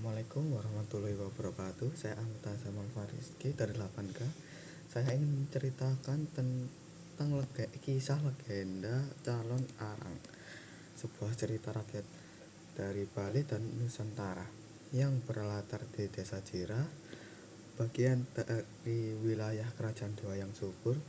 Assalamualaikum warahmatullahi wabarakatuh. Saya Anita Zaman Fariski dari 8K. Saya ingin menceritakan tentang kisah legenda calon arang, sebuah cerita rakyat dari Bali dan Nusantara yang berlatar di Desa Jirah, bagian dari wilayah Kerajaan Dewayang Subur.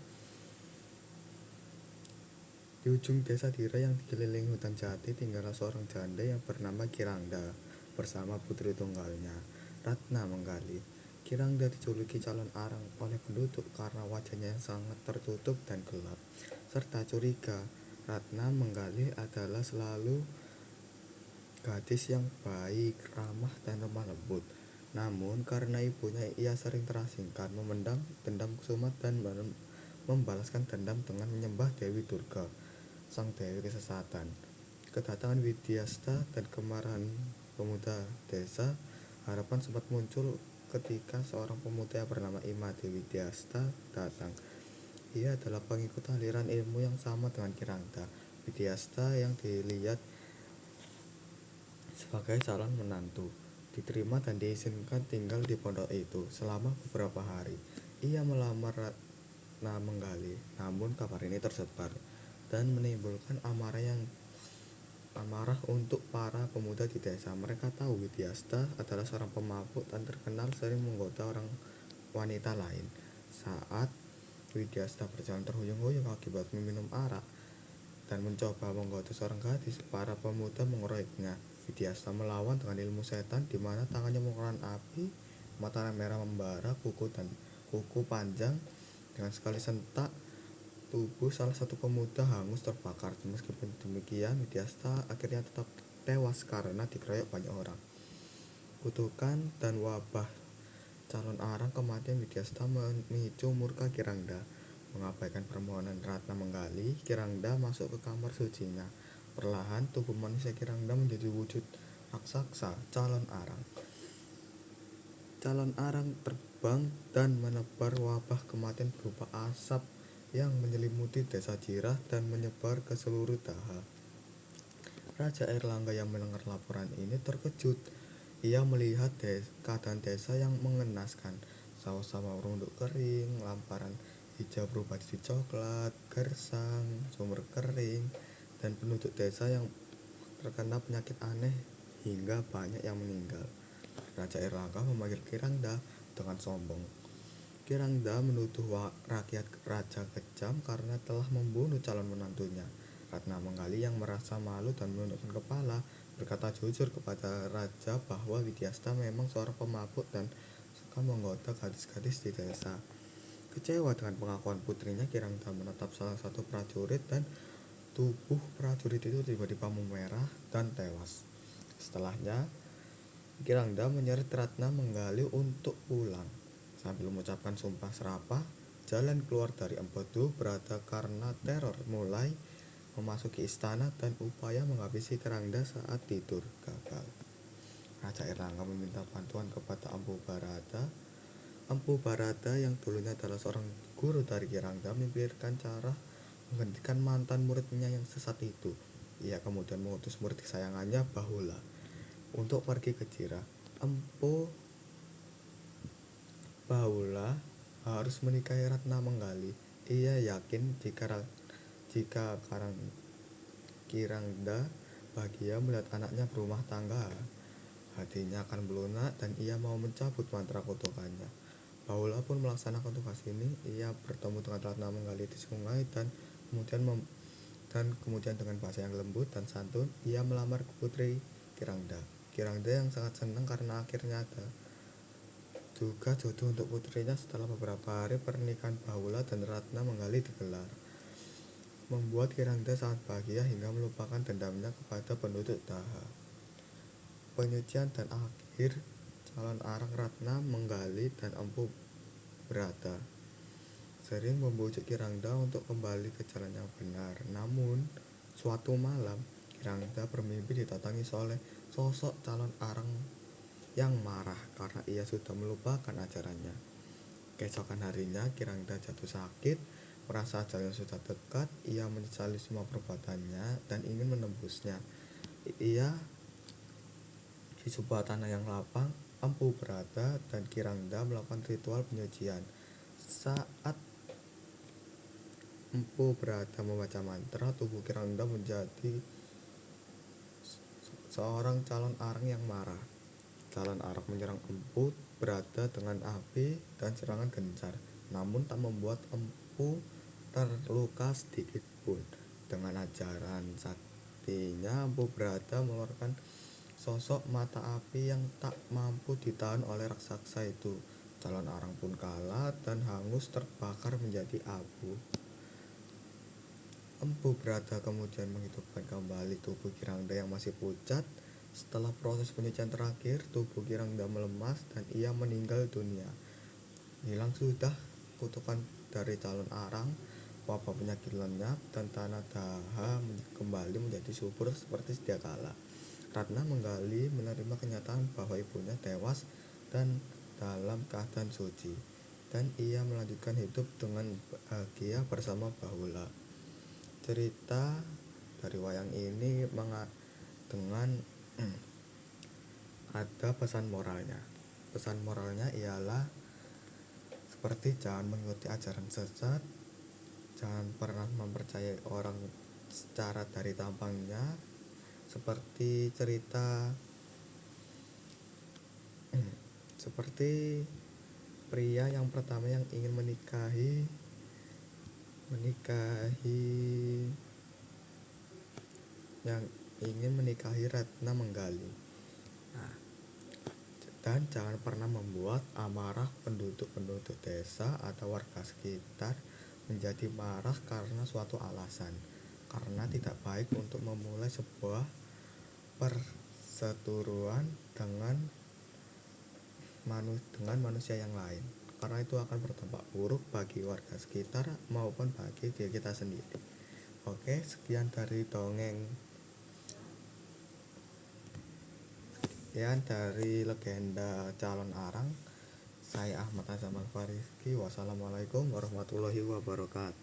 Di ujung desa Jirah yang dikelilingi hutan jati tinggallah seorang janda yang bernama Kirangda bersama putri tunggalnya, Ratna Menggali. Kirangda dijuluki calon arang oleh penduduk karena wajahnya yang sangat tertutup dan gelap, serta curiga Ratna Menggali adalah selalu gadis yang baik, ramah, dan lemah lembut. Namun karena ibunya ia sering terasingkan, memendam dendam kusumat dan membalaskan dendam dengan menyembah Dewi Durga, sang dewi kesesatan. Kedatangan Widyasta dan kemarahan pemuda desa harapan sempat muncul ketika seorang pemuda yang bernama Imade Widyasta datang. Ia adalah pengikut aliran ilmu yang sama dengan Kirangda. Widyasta yang dilihat sebagai calon menantu diterima dan diizinkan tinggal di pondok itu selama beberapa hari. Ia melamar Ratna Menggali, namun kabar ini tersebar dan menimbulkan amarah untuk para pemuda di desa. Mereka tahu Widyasta adalah seorang pemabuk dan terkenal sering menggoda orang wanita lain. Saat Widyasta berjalan terhuyung-huyung akibat meminum arak dan mencoba menggoda seorang gadis, para pemuda mengeroyoknya. Widyasta melawan dengan ilmu setan, di mana tangannya mengeluarkan api, matanya merah membara, kuku panjang. Dengan sekali sentak, tubuh salah satu pemuda hangus terbakar. Meskipun demikian, Widyasta akhirnya tetap tewas karena dikeroyok banyak orang. Kutukan dan wabah calon arang kematian Widyasta memicu murka Kirangda. Mengabaikan permohonan Ratna Menggali, Kirangda masuk ke kamar sucinya. Perlahan tubuh manusia Kirangda menjadi wujud raksasa calon arang. Calon arang terbang dan menebar wabah kematian berupa asap yang menyelimuti desa Jirah dan menyebar ke seluruh Daha. Raja Airlangga yang mendengar laporan ini terkejut. Ia melihat keadaan desa yang mengenaskan. Sawah-sawah merunduk kering, lamparan hijau berubah jadi coklat, gersang, sumber kering, dan penduduk desa yang terkena penyakit aneh hingga banyak yang meninggal. Raja Airlangga memanggil Kirangda dengan sombong. Kirangda menuduh rakyat raja kejam karena telah membunuh calon menantunya. Ratna Menggali yang merasa malu dan menundukkan kepala berkata jujur kepada raja bahwa Widyasta memang seorang pemabuk dan suka menggoda gadis-gadis di desa. Kecewa dengan pengakuan putrinya, Kirangda menetap salah satu prajurit dan tubuh prajurit itu tiba-tiba memerah dan tewas. Setelahnya, Kirangda menyeret Ratna Menggali untuk pulang. Sambil mengucapkan sumpah serapah, jalan keluar dari empedu berada karena teror mulai memasuki istana dan upaya menghabisi Kirangda saat tidur gagal. Raja Airlangga meminta bantuan kepada Empu Barada. Empu Barada yang dulunya adalah seorang guru dari Kirangda memikirkan cara menghentikan mantan muridnya yang sesat itu. Ia kemudian mengutus murid kesayangannya Bahula untuk pergi ke Jirah. Empu Bahula harus menikahi Ratna Menggali. Ia yakin jika Kirangda bahagia melihat anaknya berumah tangga, hatinya akan melunak dan ia mau mencabut mantra kutukannya. Bahula pun melaksanakan tugas ini. Ia bertemu dengan Ratna Menggali di sungai dan kemudian dengan bahasa yang lembut dan santun ia melamar putri Kirangda. Kirangda yang sangat senang karena akhirnya ada juga jodoh untuk putrinya. Setelah beberapa hari pernikahan Bahula dan Ratna Menggali digelar, membuat Kirangda sangat bahagia hingga melupakan dendamnya kepada penduduk Daha. Penyucian dan akhir calon arang Ratna Menggali dan Empu Barada sering membujuk Kirangda untuk kembali ke jalan yang benar. Namun, suatu malam, Kirangda bermimpi didatangi oleh sosok calon arang yang marah karena ia sudah melupakan ajarannya. Keesokan harinya, Kirangda jatuh sakit, merasa ajalnya sudah dekat. Ia menyesali semua perbuatannya dan ingin menembusnya. Di sebuah tanah yang lapang, Empu Berata dan Kirangda melakukan ritual penyucian. Saat Empu Berata membaca mantra, tubuh Kirangda menjadi seorang calon arang yang marah. Calon arang menyerang Empu Berata dengan api dan serangan gencar, namun tak membuat Empu terluka sedikit pun. Dengan ajaran saktinya, Empu Berata mengeluarkan sosok mata api yang tak mampu ditahan oleh raksasa itu. Calon arang pun kalah dan hangus terbakar menjadi abu. Empu Berata kemudian menghidupkan kembali tubuh Kirangda yang masih pucat. Setelah proses penyucian terakhir, tubuh Kirangda melemas dan ia meninggal dunia. Hilang sudah kutukan dari calon arang, wabah penyakit lenyap, dan tanah Daha kembali menjadi subur seperti sedia kala. Ratna Menggali menerima kenyataan bahwa ibunya tewas dan dalam keadaan suci, dan ia melanjutkan hidup dengan bahagia bersama Bahula. Cerita dari wayang ini dengan ada pesan moralnya. Pesan moralnya ialah seperti jangan mengikuti ajaran sesat, jangan pernah mempercayai orang secara dari tampangnya, seperti cerita seperti pria yang pertama yang ingin menikahi yang ingin menikahi Ratna Menggali. Nah, dan jangan pernah membuat amarah penduduk-penduduk desa atau warga sekitar menjadi marah karena suatu alasan, karena tidak baik untuk memulai sebuah perseteruan dengan manusia yang lain, karena itu akan berdampak buruk bagi warga sekitar maupun bagi diri kita sendiri. Oke, sekian dari legenda calon arang. Saya Ahmad Azam Al-Fariski. Wassalamualaikum warahmatullahi wabarakatuh.